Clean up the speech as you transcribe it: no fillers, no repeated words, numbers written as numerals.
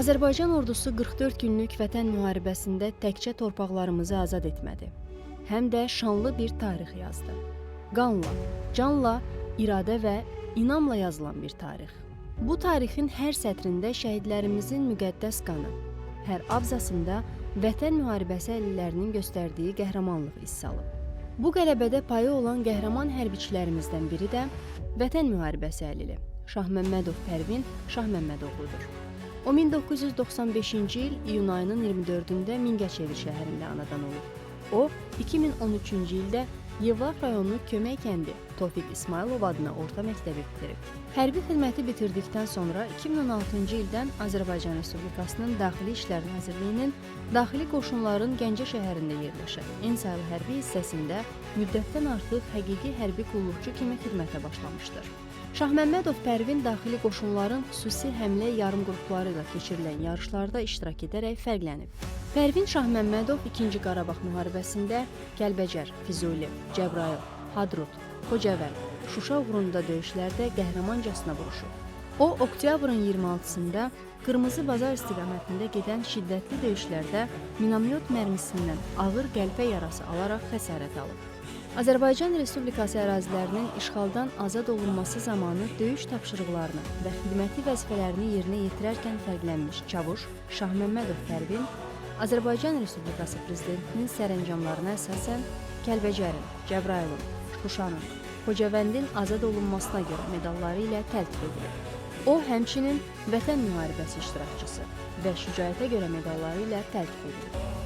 Azərbaycan ordusu 44 günlük Vətən müharibəsində təkcə torpaqlarımızı azad etmədi. Həm də şanlı bir tarix yazdı. Qanla, canla, iradə və inamla yazılan bir tarix. Bu tarixin hər sətrində şəhidlərimizin müqəddəs qanı, hər abzasında Vətən müharibəsi əlillərinin göstərdiyi qəhrəmanlıq hissi alıb. Bu qələbədə payı olan qəhrəman hərbiçilərimizdən biri də Vətən müharibəsi əlili Şahməmmədov Pərvin Şahməmmədoğludur. O 1995-ci il iyun ayının 24-də Mingəçevir şəhərində anadan olub. O, 2013-cü ildə Yevlax rayonu Kömək kəndi Tofiq İsmailov adına orta məktəbi bitirib. Hərbi xidməti bitirdikdən sonra 2016-cı ildən Azərbaycan Respublikasının Daxili İşlər Nazirliyinin Daxili Qoşunların Gəncə şəhərində yerləşən Ensaylı hərbi hissəsində müddətdən artıq həqiqi hərbi qulluqçu kimi xidmətə başlamışdır. Şahməmmədov Pərvin daxili qoşunların xüsusi həmlə yarım qrupları ilə keçirilən yarışlarda iştirak edərək fərqlənib. Pərvin Şahməmmədov 2-ci Qarabağ müharibəsində Kəlbəcər, Füzuli, Cəbrayıl, Hadrut, Xocavənd, Şuşa uğrunda döyüşlərdə qəhrəmancasına vuruşub. O, oktyabrın 26-sında Qırmızı Bazar istiqamətində gedən şiddətli döyüşlərdə minamyot mərmisindən ağır qəlpə yarası alaraq xəsarət alıb. Azərbaycan Respublikası ərazilərinin işğaldan azad olunması zamanı döyüş tapşırıqlarını və xidməti vəzifələrini yerinə yetirərkən fərqlənmiş Çavuş Şahməmmədov Pərvin Azərbaycan Respublikası Prezidentinin sərəncamlarına əsasən Kəlbəcərin, Cəbrayılın, Şuşanın, Xocavəndin azad olunmasına görə medalları ilə təltif edilib. O, həmçinin Vətən müharibəsi iştirakçısı və şücaətə görə medalları ilə təltif edilib.